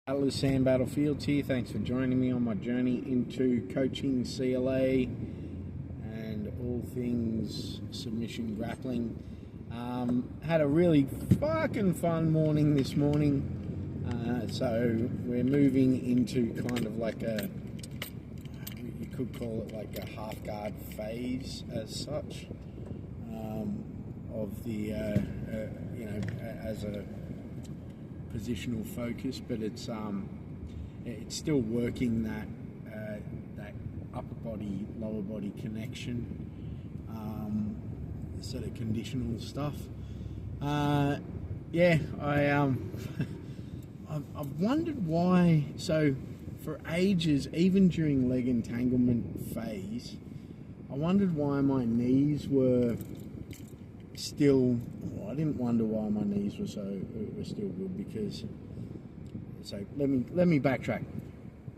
Atlas Sand Battlefields here. Thanks for joining me on my journey into coaching CLA and all things submission grappling. Had a really fucking fun morning this morning. So we're moving into kind of like you could call it like a half guard phase as such, of the, as a positional focus, but it's still working that upper body lower body connection, sort of conditional stuff. I've wondered why. So for ages, even during leg entanglement phase, I wondered why my knees were still. Well, I didn't wonder why my knees were still good, because. So let me backtrack.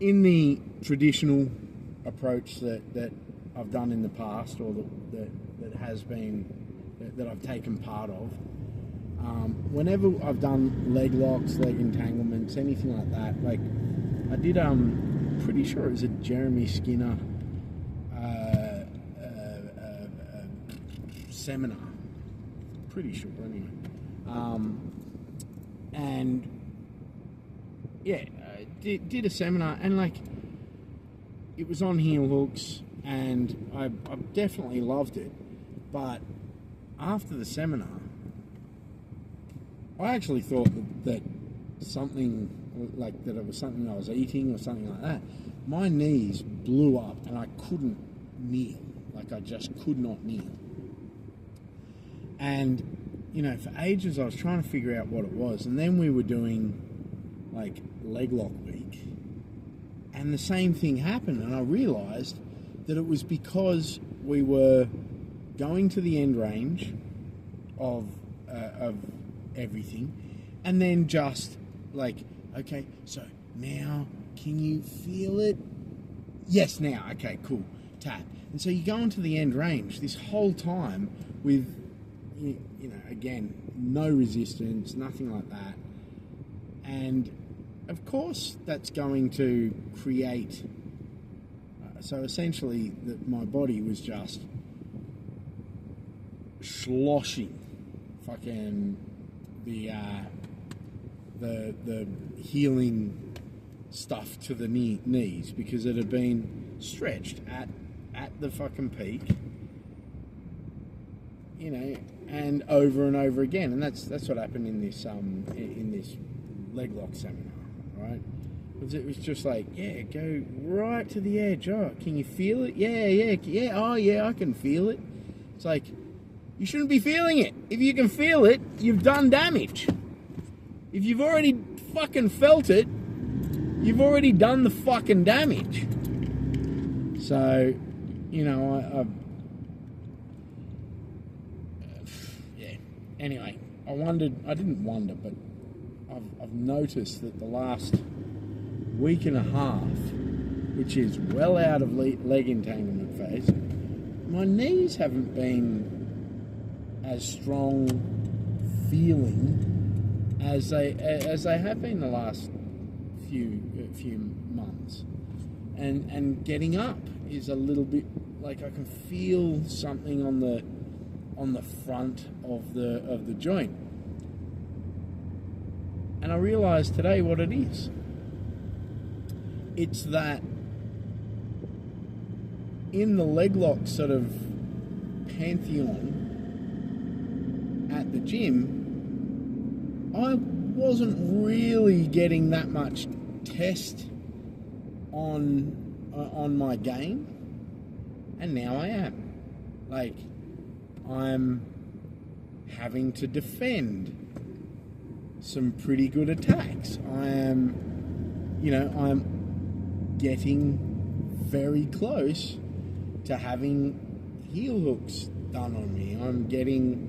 In the traditional approach that I've done in the past, or that I've taken part of, whenever I've done leg locks, leg entanglements, anything like that, like I did, pretty sure it was a Jeremy Skinner seminar. Pretty sure, anyway. Did a seminar, and like it was on heel hooks, and I definitely loved it. But after the seminar, I actually thought that something like that, it was something I was eating or something like that. My knees blew up, and I couldn't kneel. Like I just could not kneel. And for ages I was trying to figure out what it was, and then we were doing like leg lock week, and the same thing happened, and I realized that it was because we were going to the end range of everything, and then just like, okay, so now can you feel it? Yes, now. Okay, cool. Tap. And so you go into the end range this whole time with again, no resistance, nothing like that. And of course that's going to create, so essentially my body was just sloshing fucking the healing stuff to the knees, because it had been stretched at the fucking peak, and over again. And that's what happened in this leg lock seminar, right? It was just like, yeah, go right to the edge. Oh, can you feel it? Yeah. Oh, yeah, I can feel it. It's like, you shouldn't be feeling it. If you can feel it, you've done damage. If you've already fucking felt it, you've already done the fucking damage. So, Anyway, I didn't wonder, but I've noticed that the last week and a half, which is well out of leg entanglement phase, my knees haven't been as strong feeling as they have been the last few months, and getting up is a little bit like I can feel something on the front of the joint. And I realised today what it is. It's that in the leg lock sort of pantheon at the gym, I wasn't really getting that much test on my game, and now I am. Like, I'm having to defend some pretty good attacks. I'm getting very close to having heel hooks done on me. I'm getting,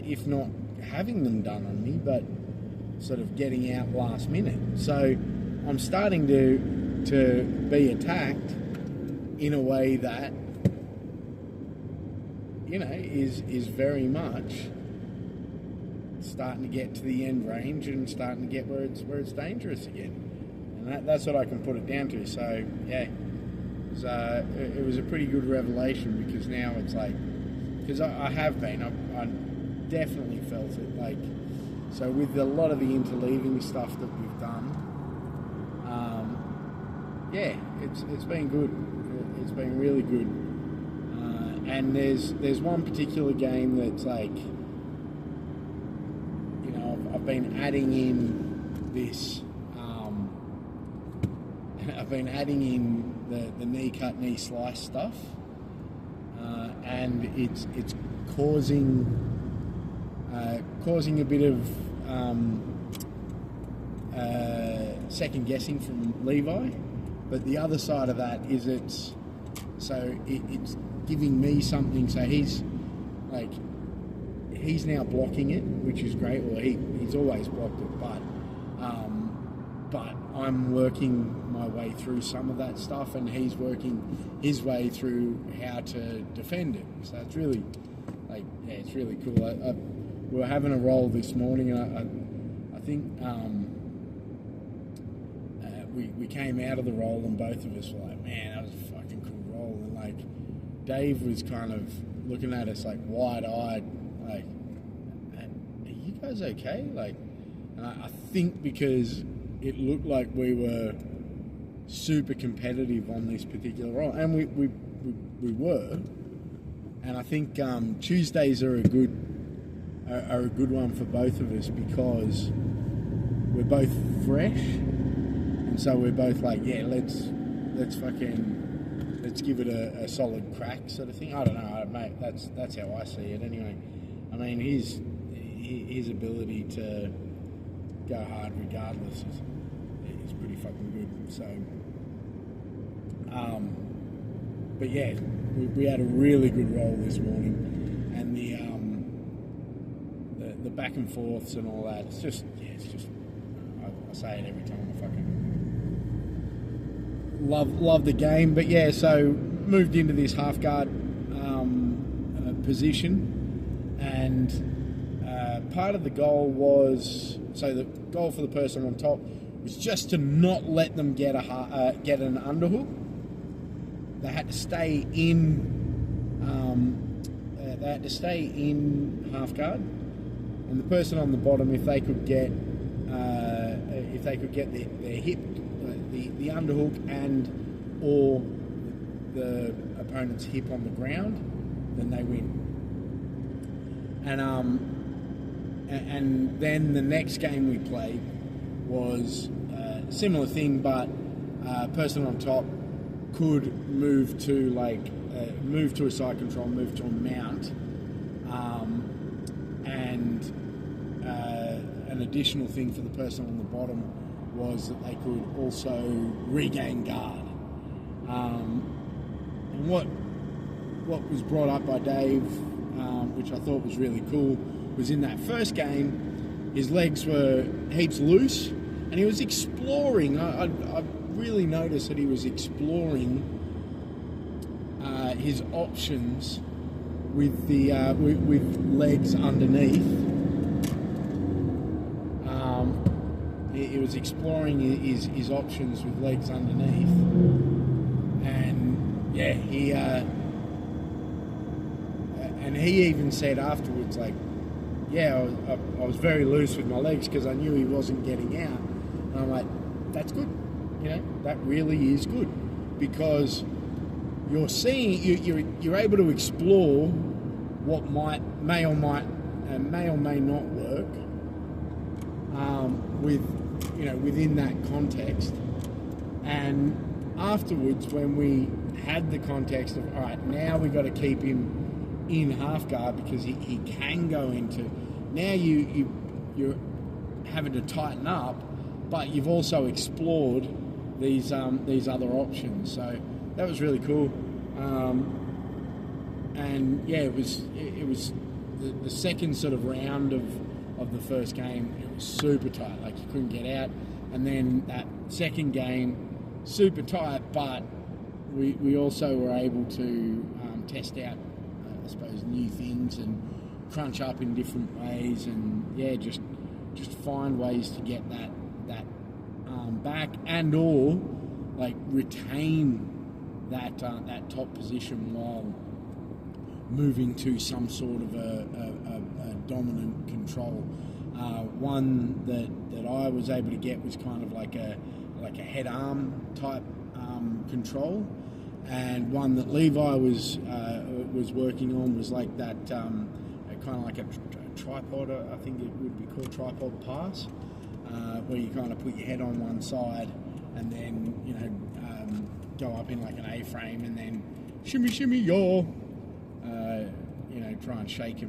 if not having them done on me, but sort of getting out last minute. So I'm starting to be attacked in a way that is very much starting to get to the end range and starting to get where it's dangerous again. And that's what I can put it down to. So yeah, it was a pretty good revelation, because now it's like, because I definitely felt it. Like, so with a lot of the interleaving stuff that we've done, yeah, it's been good. It's been really good. And there's one particular game that's like, you know, I've been adding in this. I've been adding in the knee cut, knee slice stuff, and it's causing a bit of second guessing from Levi. But the other side of that is it's giving me something. So he's now blocking it, which is great. Well, he's always blocked it, but I'm working my way through some of that stuff, and he's working his way through how to defend it. So it's really, like, yeah, it's really cool. We were having a roll this morning, and I think we came out of the roll, and both of us were like, man, that was a fucking cool roll. And like, Dave was kind of looking at us like wide-eyed, like, are you guys okay? Like, and I think because it looked like we were super competitive on this particular roll, and we were. And I think Tuesdays are a good one for both of us, because we're both fresh, and so we're both like, yeah, let's give it a solid crack, sort of thing. I don't know, mate. That's how I see it anyway. I mean, his ability to go hard regardless is pretty fucking good. So, but yeah, we had a really good roll this morning, and the back and forths and all that. It's just I say it every time. I fucking love the game. But yeah, so moved into this half guard position, and part of the goal was, so the goal for the person on top was just to not let them get an underhook. They had to stay in. They had to stay in half guard, and the person on the bottom, if they could get their hip, the underhook, and or the opponent's hip on the ground, then they win. And then the next game we played was a similar thing, but person on top could move to a side control, move to a mount, and an additional thing for the person on the bottom was that they could also regain guard. And what was brought up by Dave, which I thought was really cool, was in that first game, his legs were heaps loose, and he was exploring. I really noticed that he was exploring his options with the with legs underneath. He was exploring his options with legs underneath, and yeah, he even said afterwards, like, yeah, I was very loose with my legs because I knew he wasn't getting out. And I'm like, that's good. You know, that really is good, because you're seeing, you're able to explore what may or may not work within that context. And afterwards, when we had the context of, all right, now we've got to keep him in half guard because he can go into. Now you're having to tighten up, but you've also explored these other options. So that was really cool. And yeah, it was the second sort of round of the first game. It was super tight, like you couldn't get out. And then that second game, super tight, but we also were able to test out, I suppose, new things and crunch up in different ways, and yeah, just find ways to get that arm back, and or like retain that top position while moving to some sort of a dominant control. One that I was able to get was kind of like a head arm type control, and one that Levi was working on was like that kind of like a tripod. I think it would be called tripod pass, where you kind of put your head on one side and then go up in like an A-frame and then shimmy yaw. Try and shake their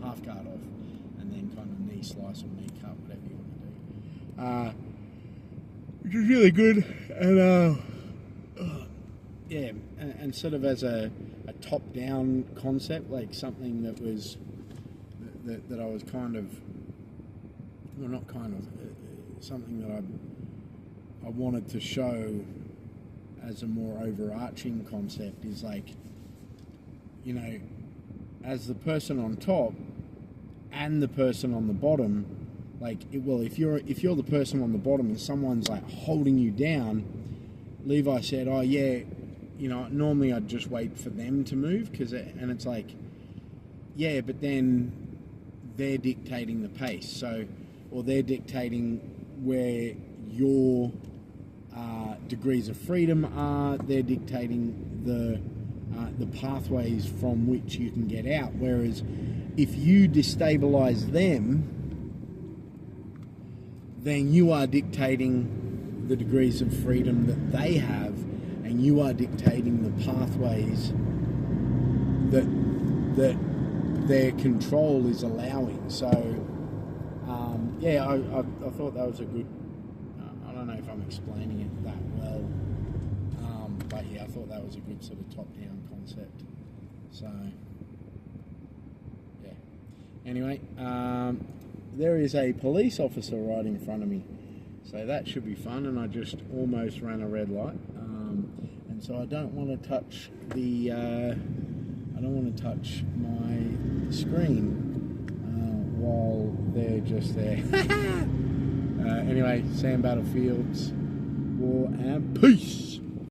half guard off, and then kind of knee slice or knee cut, whatever you want to do. Which is really good, and and sort of as a top-down concept, like something that was that I was kind of, well, not kind of, something that I wanted to show as a more overarching concept is like, as the person on top and the person on the bottom, like, if you're the person on the bottom and someone's like holding you down, Levi said, oh yeah, normally I'd just wait for them to move, and it's like, yeah, but then they're dictating the pace, or they're dictating where your degrees of freedom are, they're dictating the pathways from which you can get out. Whereas if you destabilize them, then you are dictating the degrees of freedom that they have, and you are dictating the pathways that their control is allowing. So I thought that was a good, I don't know if I'm explaining it that well, but yeah, I thought that was a good sort of top-down concept. So yeah, anyway, there is a police officer right in front of me, so that should be fun, and I just almost ran a red light, and so I don't want to touch my screen while they're just there. Anyway, Sam Battlefields, war and peace.